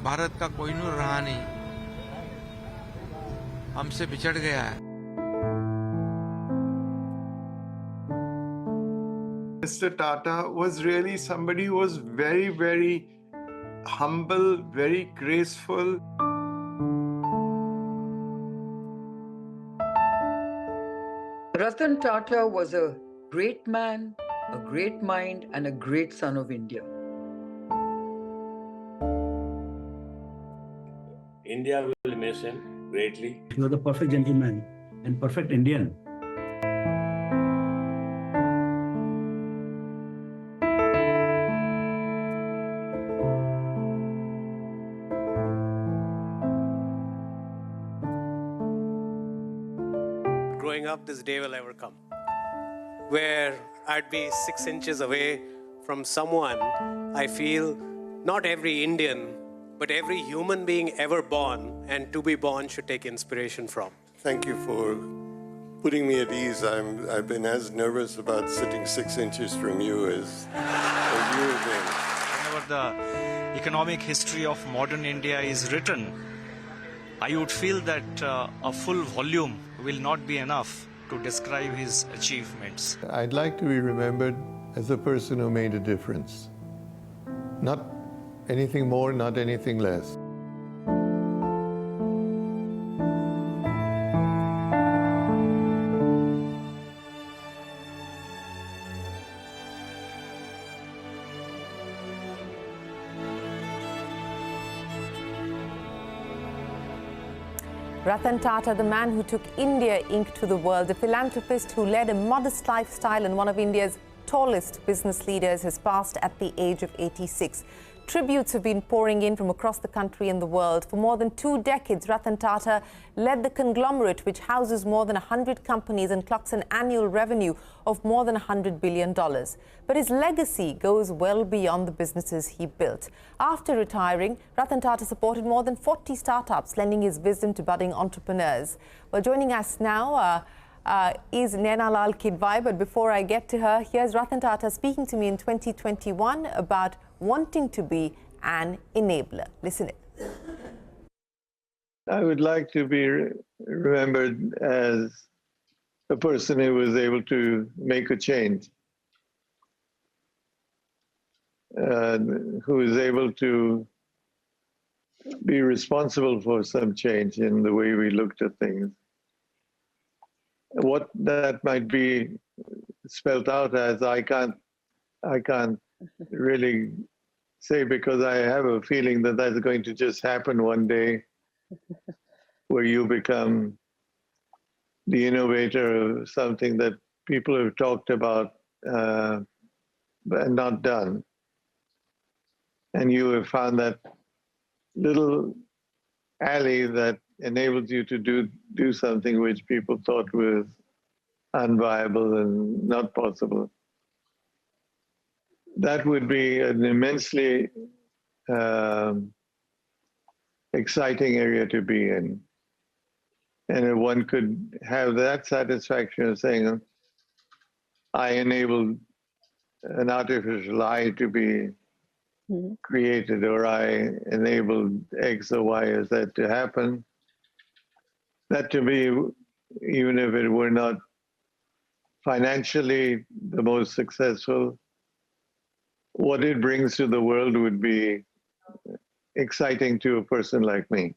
भारत का कोहिनूर रहा नहीं, हमसे बिछड़ गया है। Mr. Tata was really somebody who was very, very humble, very graceful. Ratan Tata was a great man, a great mind, and a great son of India. India will miss him greatly. He was the perfect gentleman and perfect Indian. Growing up, this day will ever come, where I'd be 6 inches away from someone I feel not every Indian, but every human being ever born and to be born should take inspiration from. Thank you for putting me at ease. I've been as nervous about sitting 6 inches from you as you have been. Whenever the economic history of modern India is written, I would feel that a full volume will not be enough to describe his achievements. I'd like to be remembered as a person who made a difference. Not anything more, not anything less. Ratan Tata, the man who took India Inc. to the world, a philanthropist who led a modest lifestyle and one of India's tallest business leaders, has passed at the age of 86. Tributes have been pouring in from across the country and the world. For more than 2 decades, Ratan Tata led the conglomerate which houses more than 100 companies and clocks an annual revenue of more than $100 billion. But his legacy goes well beyond the businesses he built. After retiring, Ratan Tata supported more than 40 startups, lending his wisdom to budding entrepreneurs. Well, joining us now is Naina Kidwai, but before I get to her, here's Ratan Tata speaking to me in 2021 about wanting to be an enabler. Listen in. I would like to be remembered as a person who was able to make a change, who was able to be responsible for some change in the way we looked at things. What that might be spelt out as, I can't really say, because I have a feeling that that's going to just happen one day, where you become the innovator of something that people have talked about and not done. And you have found that little alley that enables you to do something which people thought was unviable and not possible. That would be an immensely exciting area to be in. And if one could have that satisfaction of saying, I enabled an artificial eye to be created, or I enabled X or Y or Z to happen, that to me, even if it were not financially the most successful, what it brings to the world would be exciting to a person like me.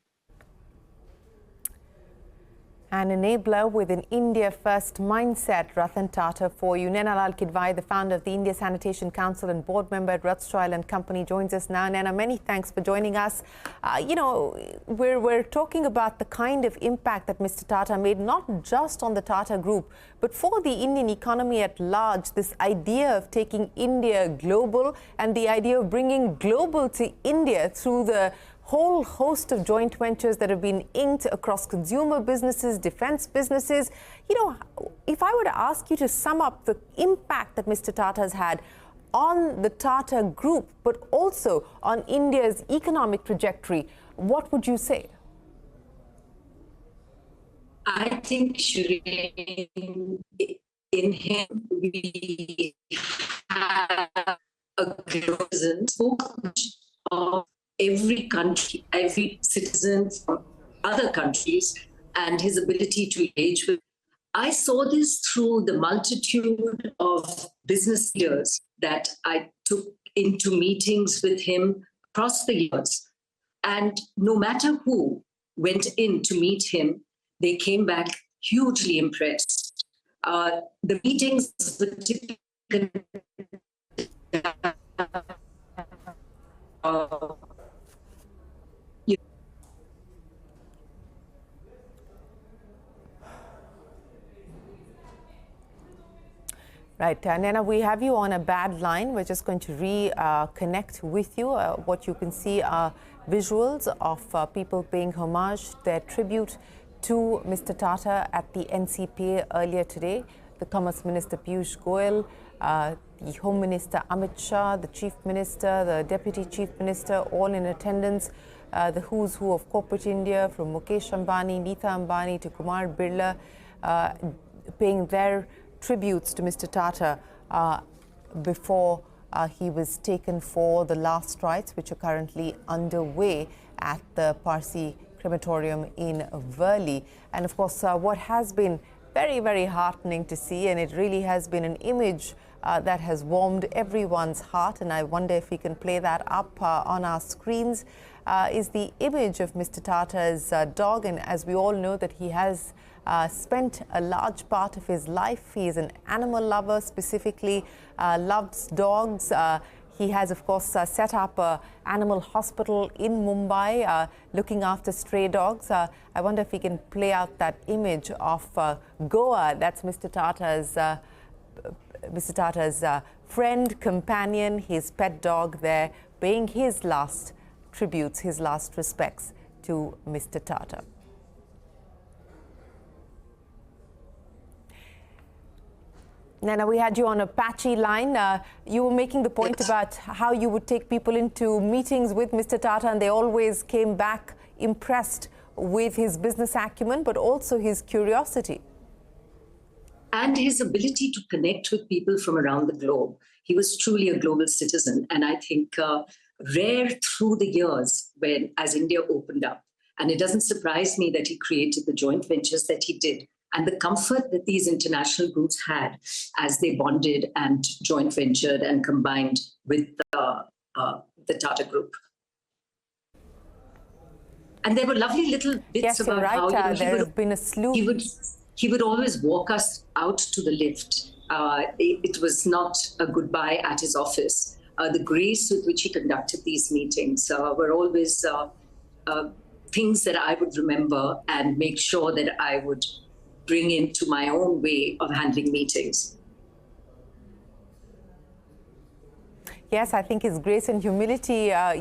An enabler with an India-first mindset, Ratan Tata for you. Naina Kidwai, the founder of the India Sanitation Council and board member at Rothschild & Company, joins us now. Naina, many thanks for joining us. We're talking about the kind of impact that Mr. Tata made, not just on the Tata Group, but for the Indian economy at large. This idea of taking India global and the idea of bringing global to India through the whole host of joint ventures that have been inked across consumer businesses, defense businesses. If I were to ask you to sum up the impact that Mr. Tata has had on the Tata Group, but also on India's economic trajectory, what would you say? I think, Shireen, in him we have a presence of every country, every citizen from other countries, and his ability to engage with. I saw this through the multitude of business leaders that I took into meetings with him across the years. And no matter who went in to meet him, they came back hugely impressed. The meetings were typically Right, Naina, we have you on a bad line. We're just going to reconnect with you. What you can see are visuals of people paying homage, their tribute to Mr. Tata at the NCPA earlier today. The Commerce Minister Piyush Goyal, the Home Minister Amit Shah, the Chief Minister, the Deputy Chief Minister, all in attendance. The who's who of corporate India, from Mukesh Ambani, Neeta Ambani to Kumar Birla, paying their tributes to Mr. Tata before he was taken for the last rites, which are currently underway at the Parsi crematorium in Worli. And of course, what has been very, very heartening to see, and it really has been an image that has warmed everyone's heart, and I wonder if we can play that up on our screens, is the image of Mr. Tata's dog. And as we all know that he has spent a large part of his life. He is an animal lover, specifically loves dogs. He has, of course, set up an animal hospital in Mumbai, looking after stray dogs. I wonder if we can play out that image of Goa. That's Mr. Tata's friend, companion, his pet dog there, paying his last tributes, his last respects to Mr. Tata. Naina, we had you on a patchy line. You were making the point about how you would take people into meetings with Mr. Tata, and they always came back impressed with his business acumen, but also his curiosity. And his ability to connect with people from around the globe. He was truly a global citizen. And I think rare through the years when, as India opened up. And it doesn't surprise me that he created the joint ventures that he did, and the comfort that these international groups had as they bonded and joint ventured and combined with the Tata Group. And there were lovely little bits about how there's been a slew. He would always walk us out to the lift. It was not a goodbye at his office. The grace with which he conducted these meetings were always things that I would remember and make sure that I would bring into my own way of handling meetings. Yes, I think his grace and humility, are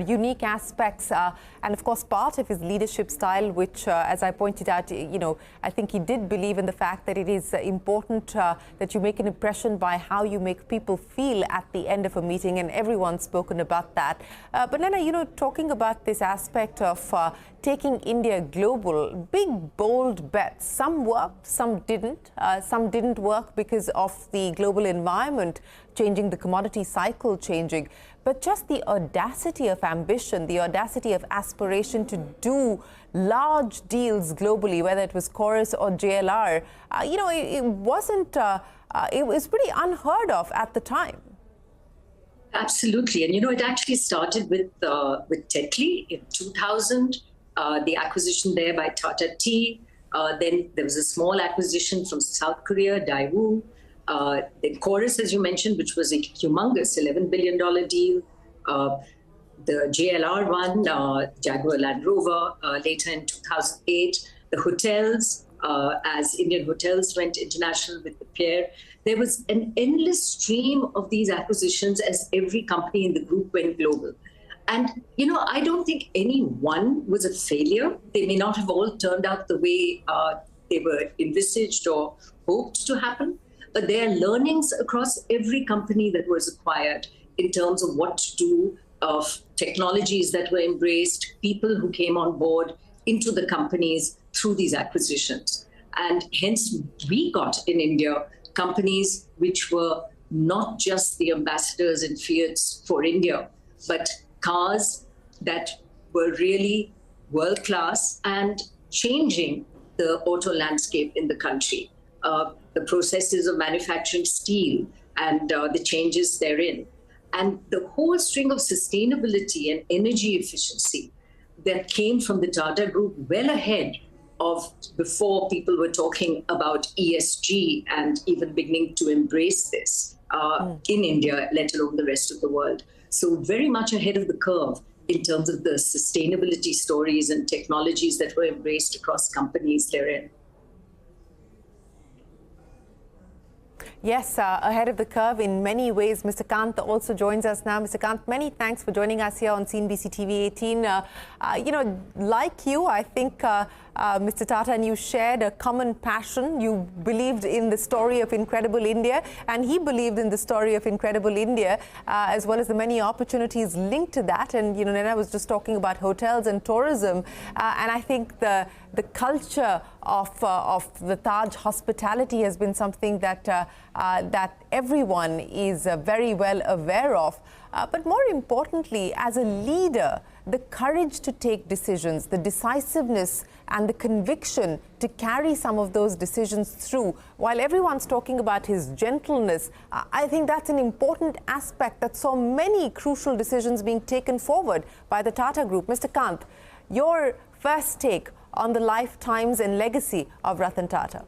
unique aspects. And of course, part of his leadership style, which, as I pointed out, I think he did believe in the fact that it is important that you make an impression by how you make people feel at the end of a meeting. And everyone's spoken about that. But Naina, talking about this aspect of taking India global, big, bold bets. Some worked, some didn't. Some didn't work because of the global environment changing, the commodity cycle changing. But just the audacity of ambition, the audacity of aspiration to do large deals globally, whether it was Chorus or JLR, it wasn't, it was pretty unheard of at the time. Absolutely. And, it actually started with Tetley in 2000, the acquisition there by Tata Tea. Then there was a small acquisition from South Korea, Daewoo. The Chorus, as you mentioned, which was a humongous $11 billion deal. The JLR one, Jaguar Land Rover, later in 2008. The hotels, as Indian Hotels went international with the Pierre. There was an endless stream of these acquisitions as every company in the group went global. And, I don't think any one was a failure. They may not have all turned out the way they were envisaged or hoped to happen. But there are learnings across every company that was acquired in terms of what to do, of technologies that were embraced, people who came on board into the companies through these acquisitions. And hence, we got in India companies which were not just the ambassadors and Fiats for India, but cars that were really world-class and changing the auto landscape in the country. The processes of manufacturing steel and the changes therein. And the whole string of sustainability and energy efficiency that came from the Tata Group well ahead of before people were talking about ESG and even beginning to embrace this in India, let alone the rest of the world. So very much ahead of the curve in terms of the sustainability stories and technologies that were embraced across companies therein. Yes, ahead of the curve in many ways. Mr. Kant also joins us now. Mr. Kant, many thanks for joining us here on CNBC-TV18. You know, like you, I think Mr. Tata and you shared a common passion. You believed in the story of Incredible India, and he believed in the story of Incredible India, as well as the many opportunities linked to that. And, you know, Naina was just talking about hotels and tourism, and I think the culture of the Taj hospitality has been something that that everyone is very well aware of. But more importantly, as a leader, the courage to take decisions, the decisiveness and the conviction to carry some of those decisions through. While everyone's talking about his gentleness, I think that's an important aspect that saw many crucial decisions being taken forward by the Tata Group. Mr. Kant, your first take on the lifetimes and legacy of Ratan Tata.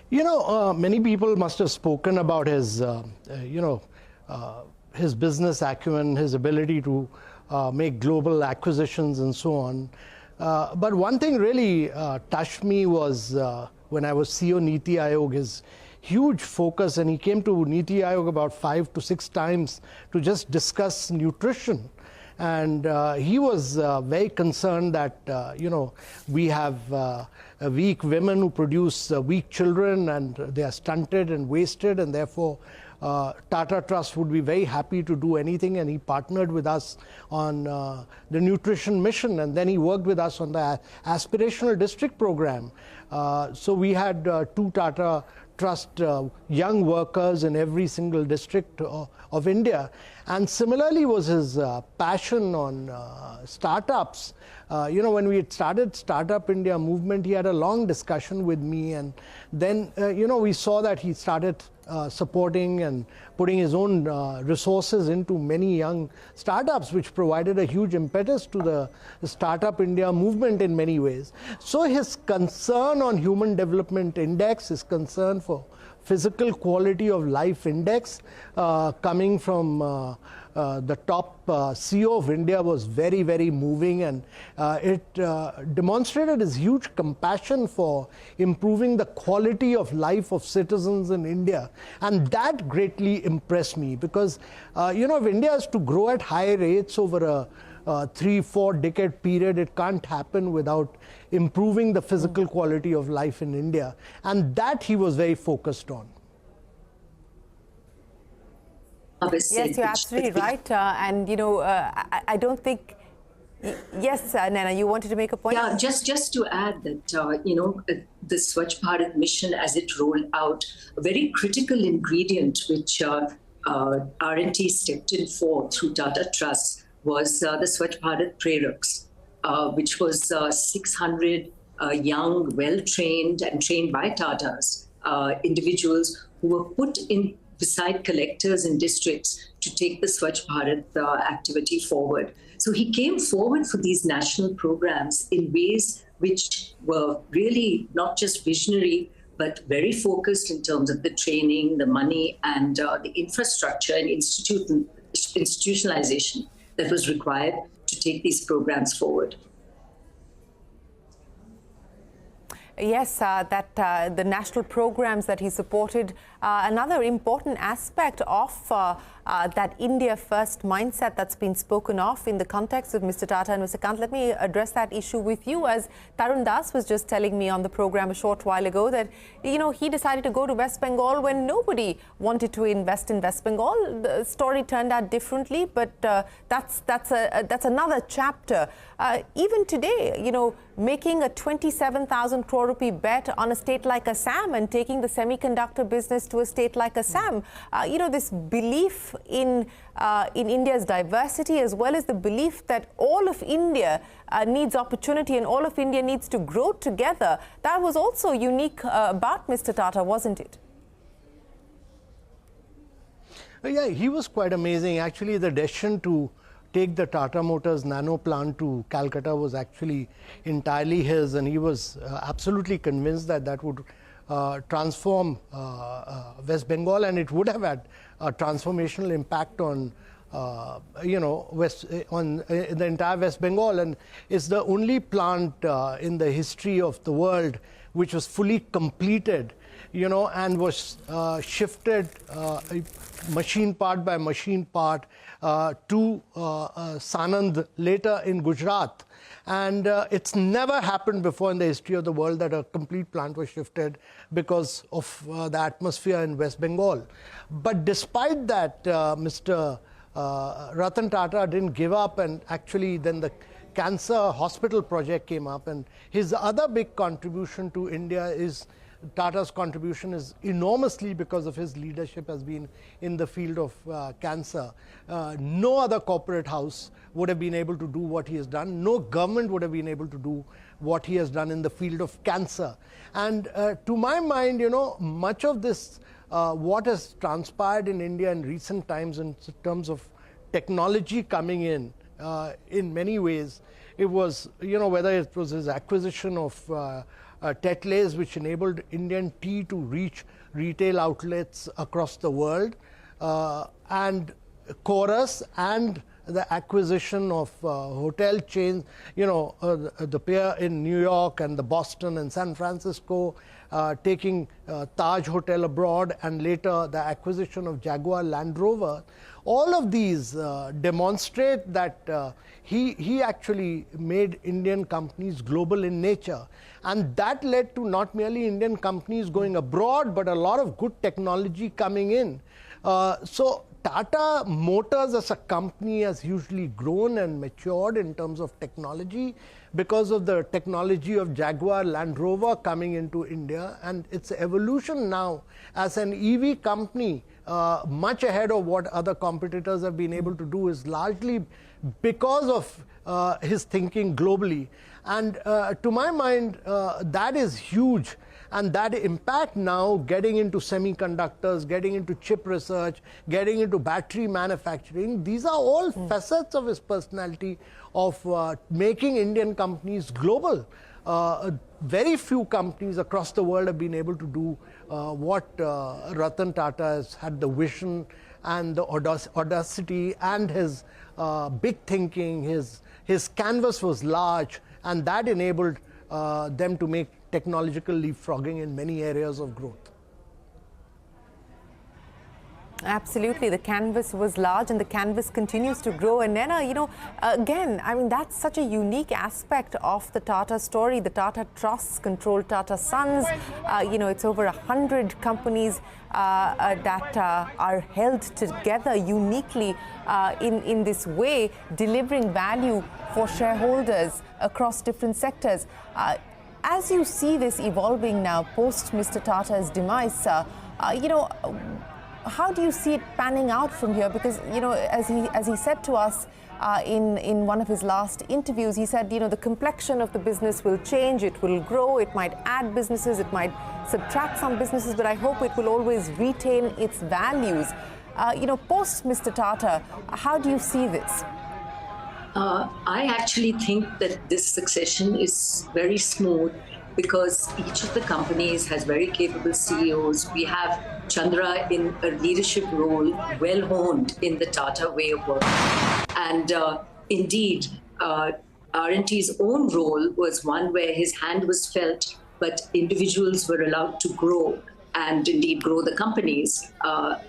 You know, many people must have spoken about his, his business acumen, his ability to make global acquisitions and so on. But one thing really touched me was when I was CEO Niti Aayog, his huge focus, and he came to Niti Aayog about 5 to 6 times to just discuss nutrition. And he was very concerned that, we have weak women who produce weak children, and they are stunted and wasted, and therefore Tata Trust would be very happy to do anything. And he partnered with us on the nutrition mission, and then he worked with us on the aspirational district program. So we had 2 Tata Trust young workers in every single district of India. And similarly was his passion on startups. When we had started Startup India movement, he had a long discussion with me, and then we saw that he started supporting and putting his own resources into many young startups, which provided a huge impetus to the Startup India movement in many ways. So his concern on Human Development Index, his concern for physical quality of life index coming from the top CEO of India was very, very moving, and it demonstrated his huge compassion for improving the quality of life of citizens in India. And that greatly impressed me, because if India is to grow at high rates over a 3-4 decade period, it can't happen without improving the physical quality of life in India. And that he was very focused on. Yes, you're absolutely right. And, I don't think... Yes, Naina, you wanted to make a point? Yeah, just to add that, the Swachh Bharat mission, as it rolled out, a very critical ingredient which R&T stepped in for through Tata Trust was the Swachh Bharat Preraks, which was 600 young, well-trained and trained by Tatas individuals who were put in beside collectors in districts to take the Swachh Bharat activity forward. So he came forward for these national programs in ways which were really not just visionary, but very focused in terms of the training, the money, and the infrastructure and institutionalization that was required to take these programs forward. Yes, the national programs that he supported. Another important aspect of that India first mindset that's been spoken of in the context of Mr. Tata and Mr. Kant. Let me address that issue with you, as Tarun Das was just telling me on the program a short while ago that, he decided to go to West Bengal when nobody wanted to invest in West Bengal. The story turned out differently, but that's another chapter. Even today, making a 27,000 crore crore rupee bet on a state like Assam and taking the semiconductor business to a state like Assam. This belief in India's diversity, as well as the belief that all of India needs opportunity and all of India needs to grow together, that was also unique about Mr. Tata, wasn't it? Yeah, he was quite amazing. Actually, the decision to take the Tata Motors nano plant to Calcutta was actually entirely his, and he was absolutely convinced that that would transform West Bengal, and it would have had a transformational impact on the entire West Bengal. And it's the only plant in the history of the world which was fully completed, and was shifted machine part by machine part to Sanand later in Gujarat. And it's never happened before in the history of the world that a complete plant was shifted because of the atmosphere in West Bengal. But despite that, Mr. Ratan Tata didn't give up, and actually then the cancer hospital project came up. And his other big contribution to India is Tata's contribution is enormously because of his leadership has been in the field of cancer. No other corporate house would have been able to do what he has done. No government would have been able to do what he has done in the field of cancer. And to my mind, much of this, what has transpired in India in recent times in terms of technology coming in many ways, it was, whether it was his acquisition of Tetley's, which enabled Indian tea to reach retail outlets across the world, and Chorus, and the acquisition of hotel chains, the pair in New York and the Boston and San Francisco, taking Taj Hotel abroad, and later the acquisition of Jaguar Land Rover. All of these demonstrate that he actually made Indian companies global in nature. And that led to not merely Indian companies going abroad, but a lot of good technology coming in. So Tata Motors as a company has hugely grown and matured in terms of technology because of the technology of Jaguar Land Rover coming into India, and its evolution now as an EV company much ahead of what other competitors have been able to do is largely because of his thinking globally. And to my mind, that is huge. And that impact now getting into semiconductors, getting into chip research, getting into battery manufacturing, these are all facets of his personality of making Indian companies global. Very few companies across the world have been able to do what Ratan Tata has had the vision and the audacity and his big thinking. His canvas was large, and that enabled them to make technological leapfrogging in many areas of growth. Absolutely. The canvas was large and the canvas continues to grow. And Naina, again, I mean, that's such a unique aspect of the Tata story. The Tata Trusts control Tata Sons. It's over 100 companies that are held together uniquely in this way, delivering value for shareholders across different sectors. As you see this evolving now, post Mr. Tata's demise, how do you see it panning out from here? Because, as he said to us in one of his last interviews, he said, the complexion of the business will change, it will grow, it might add businesses, it might subtract some businesses, but I hope it will always retain its values. Post Mr. Tata, how do you see this? I actually think that this succession is very smooth because each of the companies has very capable CEOs. We have Chandra in a leadership role, well honed in the Tata way of working. And indeed, R&T's own role was one where his hand was felt, but individuals were allowed to grow and indeed grow the companies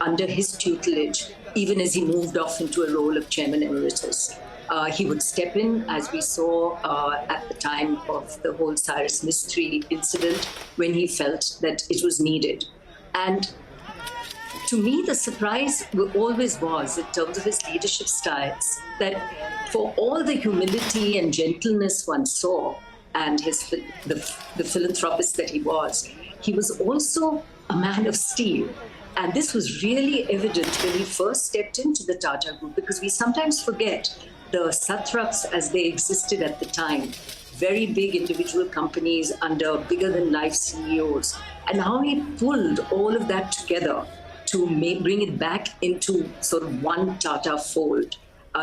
under his tutelage, even as he moved off into a role of chairman emeritus. He would step in, as we saw at the time of the whole Cyrus Mistry incident, when he felt that it was needed. And to me, the surprise always was, in terms of his leadership styles, that for all the humility and gentleness one saw, and the philanthropist that he was also a man of steel. And this was really evident when he first stepped into the Tata Group, because we sometimes forget the satraps as they existed at the time. Very big individual companies under bigger-than-life CEOs. And how he pulled all of that together to bring it back into sort of one Tata fold.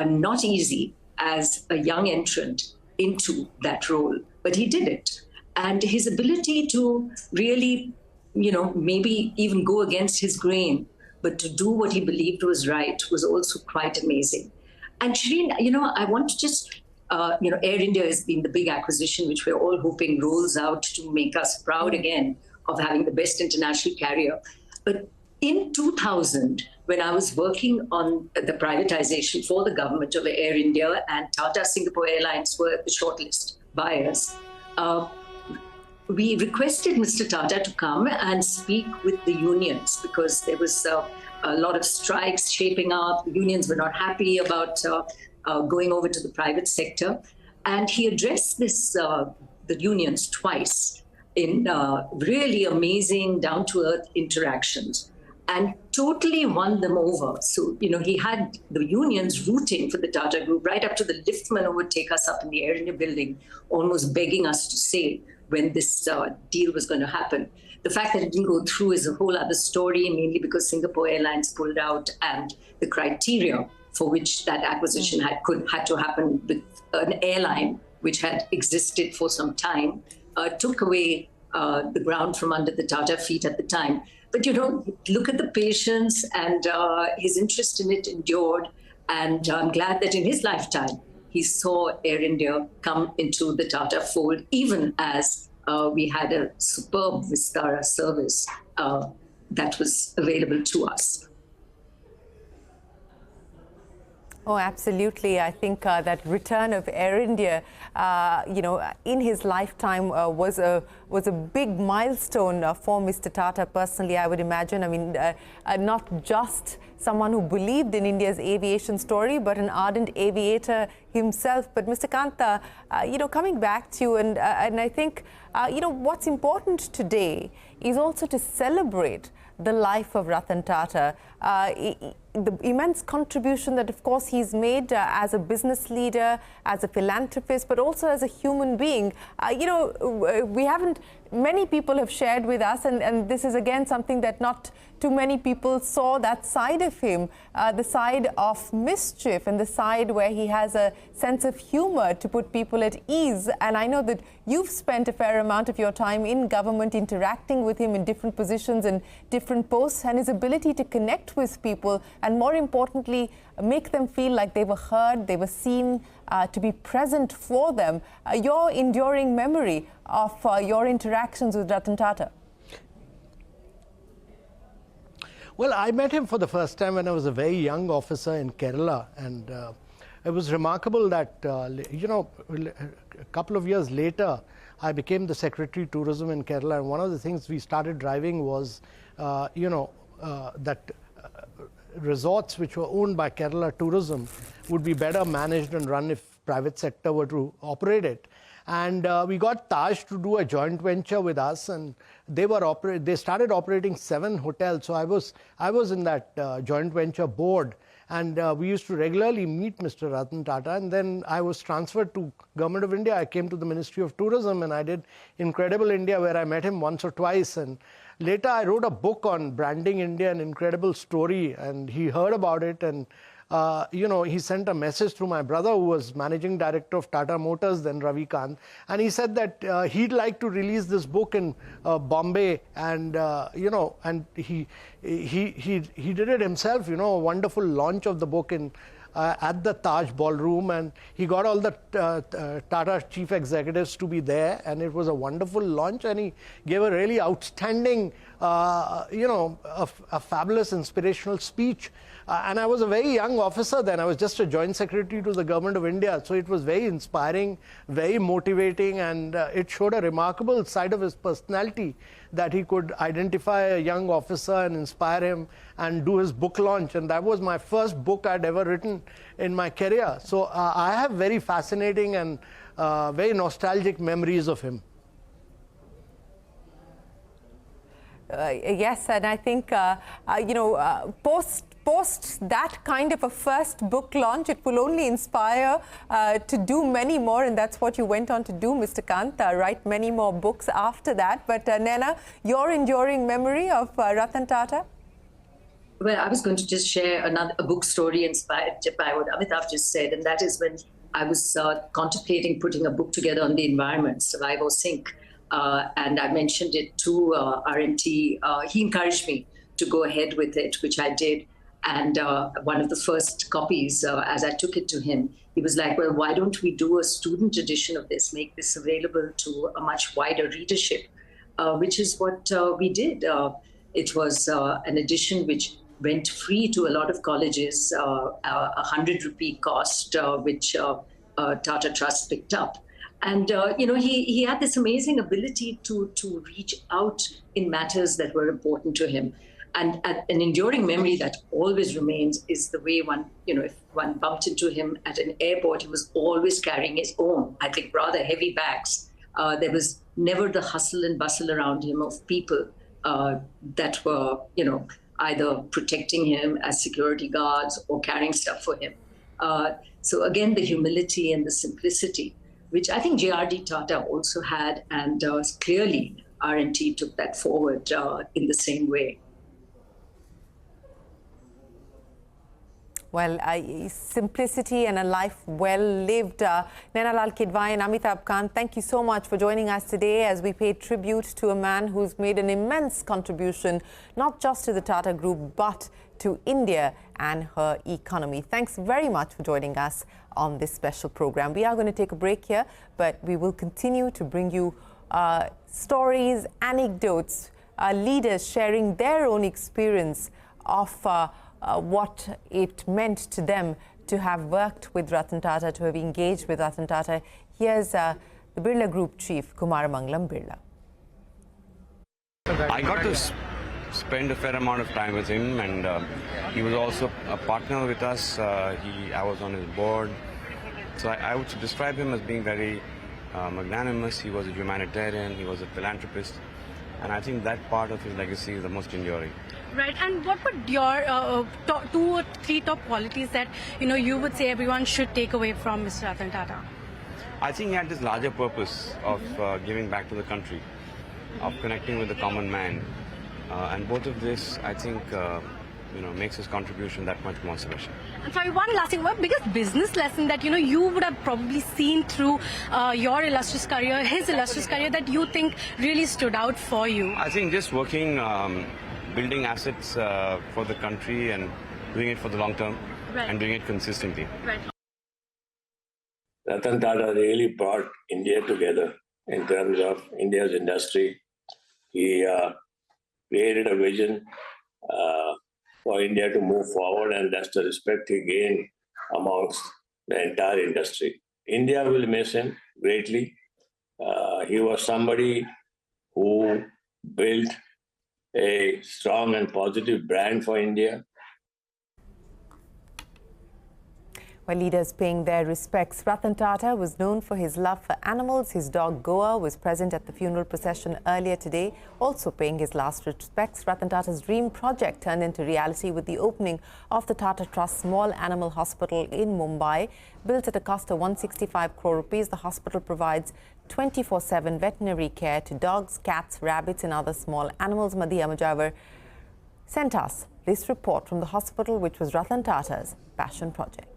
Not easy as a young entrant into that role, but he did it. And his ability to really, maybe even go against his grain, but to do what he believed was right was also quite amazing. And Shireen, I want to just, Air India has been the big acquisition, which we're all hoping rolls out to make us proud again of having the best international carrier. But in 2000, when I was working on the privatization for the government of Air India, and Tata Singapore Airlines were the shortlist buyers, we requested Mr. Tata to come and speak with the unions, because there was a lot of strikes shaping up. The unions were not happy about going over to the private sector. And he addressed the unions twice in really amazing, down-to-earth interactions, and totally won them over. So, he had the unions rooting for the Tata Group, right up to the liftman who would take us up in the Air India building, almost begging us to say when this deal was going to happen. The fact that it didn't go through is a whole other story, mainly because Singapore Airlines pulled out, and the criteria for which that acquisition had to happen with an airline which had existed for some time, took away the ground from under the Tata feet at the time. But, look at the patience, and his interest in it endured. And I'm glad that in his lifetime, he saw Air India come into the Tata fold, even as we had a superb Vistara service that was available to us. Oh, absolutely. I think that return of Air India, in his lifetime was a big milestone for Mr. Tata personally, I would imagine. I mean, not just someone who believed in India's aviation story, but an ardent aviator himself. But Mr. Kant, coming back to you, and I think, what's important today is also to celebrate the life of Ratan Tata, the immense contribution that, of course, he's made as a business leader, as a philanthropist, but also as a human being. Many people have shared with us, and this is again something that not too many people saw, that side of him, the side of mischief and the side where he has a sense of humor to put people at ease. And I know that you've spent a fair amount of your time in government interacting with him in different positions and different posts, and his ability to connect with people and, more importantly, make them feel like they were heard, they were seen, to be present for them. Your enduring memory of your interactions with Ratan Tata? Well, I met him for the first time when I was a very young officer in Kerala, and it was remarkable that, a couple of years later, I became the Secretary Tourism in Kerala, and one of the things we started driving was, that resorts which were owned by Kerala Tourism would be better managed and run if private sector were to operate it. And we got Taj to do a joint venture with us, and they started operating 7 hotels. So I was in that joint venture board, and we used to regularly meet Mr. Ratan Tata. And then I was transferred to Government of India. I came to the Ministry of Tourism, and I did Incredible India, where I met him once or twice. And later I wrote a book on branding India, an incredible story, and he heard about it, and he sent a message to my brother, who was managing director of Tata Motors, then Ravi Kant, and he said that he'd like to release this book in Bombay, and and he did it himself. A wonderful launch of the book in at the Taj Ballroom, and he got all the Tata chief executives to be there, and it was a wonderful launch, and he gave a really outstanding, a fabulous inspirational speech And I was a very young officer then. I was just a joint secretary to the government of India. So it was very inspiring, very motivating, and it showed a remarkable side of his personality, that he could identify a young officer and inspire him and do his book launch. And that was my first book I'd ever written in my career. So I have very fascinating and very nostalgic memories of him. Yes, and I think, post that kind of a first book launch, it will only inspire to do many more, and that's what you went on to do, Mr. Kant, write many more books after that. But Naina, your enduring memory of Ratan Tata? Well, I was going to just share a book story inspired by what Amitabh just said, and that is when I was contemplating putting a book together on the environment, Survive or Sink. And I mentioned it to RMT. He encouraged me to go ahead with it, which I did. And one of the first copies, as I took it to him, he was like, well, why don't we do a student edition of this, make this available to a much wider readership, which is what we did. It was an edition which went free to a lot of colleges, ₹100 cost, which Tata Trust picked up. And, he had this amazing ability to reach out in matters that were important to him. And an enduring memory that always remains is the way if one bumped into him at an airport, he was always carrying his own, I think, rather heavy bags. There was never the hustle and bustle around him of people that were, either protecting him as security guards or carrying stuff for him. So again, the humility and the simplicity, which I think J.R.D. Tata also had, and clearly RMT took that forward in the same way. Well, simplicity and a life well lived. Naina Kidwai and Amitabh Kant, thank you so much for joining us today as we pay tribute to a man who's made an immense contribution, not just to the Tata Group, but to India and her economy. Thanks very much for joining us on this special program. We are going to take a break here, but we will continue to bring you stories, anecdotes, leaders sharing their own experience of what it meant to them to have worked with Ratan Tata, to have engaged with Ratan Tata. Here's the Birla Group Chief, Kumaramangalam Birla. I got to spend a fair amount of time with him, and he was also a partner with us. I was on his board. So I would describe him as being very magnanimous. He was a humanitarian, he was a philanthropist, and I think that part of his legacy is the most enduring. Right, and what would your 2 or 3 top qualities that you would say everyone should take away from Mr. Ratan Tata? I think he had this larger purpose of giving back to the country, of connecting with the common man, and both of this, I think, makes his contribution that much more special. And sorry, one last thing. What biggest business lesson that you would have probably seen through your illustrious career, his illustrious career, that you think really stood out for you? I think just working, building assets for the country and doing it for the long term, right, and doing it consistently. Right. Ratan Tata really brought India together in terms of India's industry. He created a vision for India to move forward, and that's the respect he gained amongst the entire industry. India will miss him greatly. He was somebody who built a strong and positive brand for India. While leaders paying their respects, Ratan Tata was known for his love for animals. His dog Goa was present at the funeral procession earlier today, also paying his last respects. Ratan Tata's dream project turned into reality with the opening of the Tata Trust Small Animal Hospital in Mumbai. Built at a cost of 165 crore rupees, the hospital provides 24/7 veterinary care to dogs, cats, rabbits and other small animals. Madhya Mujawar sent us this report from the hospital, which was Ratan Tata's passion project.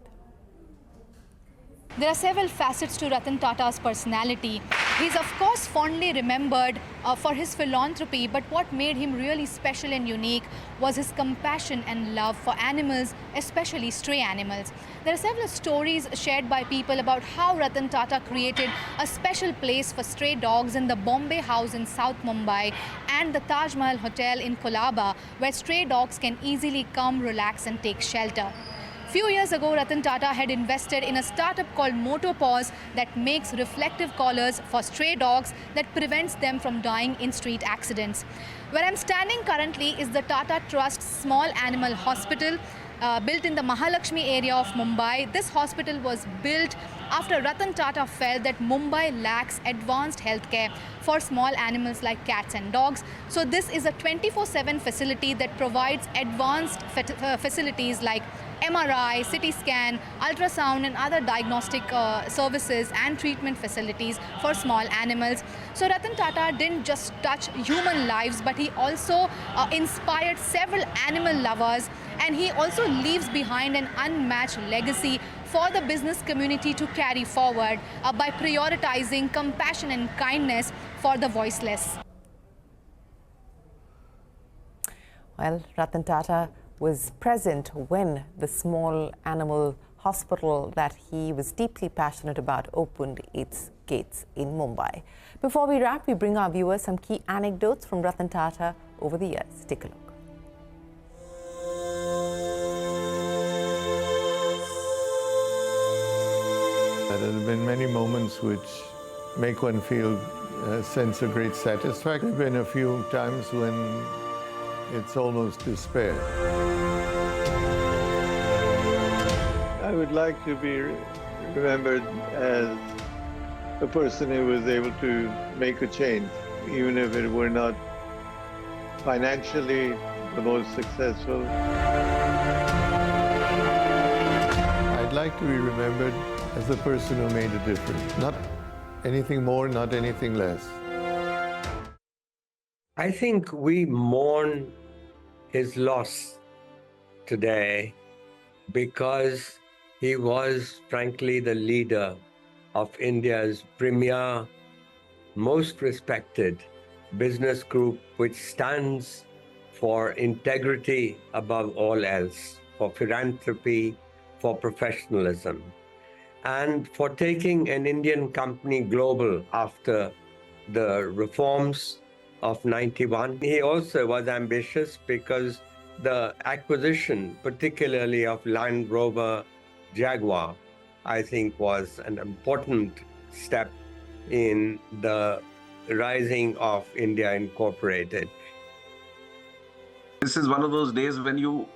There are several facets to Ratan Tata's personality. He's of course fondly remembered for his philanthropy, but what made him really special and unique was his compassion and love for animals, especially stray animals. There are several stories shared by people about how Ratan Tata created a special place for stray dogs in the Bombay House in South Mumbai and the Taj Mahal Hotel in Colaba, where stray dogs can easily come, relax and take shelter. Few years ago, Ratan Tata had invested in a startup called Motopaws that makes reflective collars for stray dogs that prevents them from dying in street accidents. Where I'm standing currently is the Tata Trust Small Animal Hospital, built in the Mahalakshmi area of Mumbai. This hospital was built after Ratan Tata felt that Mumbai lacks advanced healthcare for small animals like cats and dogs. So this is a 24/7 facility that provides advanced facilities like MRI, CT scan, ultrasound and other diagnostic services and treatment facilities for small animals. So Ratan Tata didn't just touch human lives, but he also inspired several animal lovers, and he also leaves behind an unmatched legacy for the business community to carry forward by prioritizing compassion and kindness for the voiceless. Well, Ratan Tata was present when the small animal hospital that he was deeply passionate about opened its gates in Mumbai. Before we wrap, we bring our viewers some key anecdotes from Ratan Tata over the years. Take a look. There have been many moments which make one feel a sense of great satisfaction. There have been a few times when it's almost despair. I would like to be remembered as a person who was able to make a change, even if it were not financially the most successful. I'd like to be remembered as the person who made a difference. Not anything more, not anything less. I think we mourn his loss today because he was, frankly, the leader of India's premier, most respected business group, which stands for integrity above all else, for philanthropy, for professionalism, and for taking an Indian company global after the reforms of 91. He also was ambitious because the acquisition, particularly of Land Rover Jaguar, I think was an important step in the rising of India Incorporated. This is one of those days when you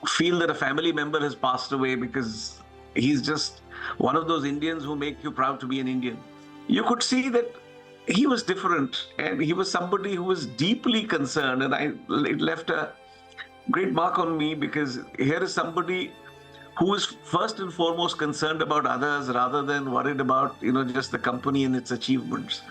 feel that a family member has passed away, because he's just one of those Indians who make you proud to be an Indian. You could see that he was different, and he was somebody who was deeply concerned, and it left a great mark on me, because here is somebody who is first and foremost concerned about others rather than worried about, just the company and its achievements.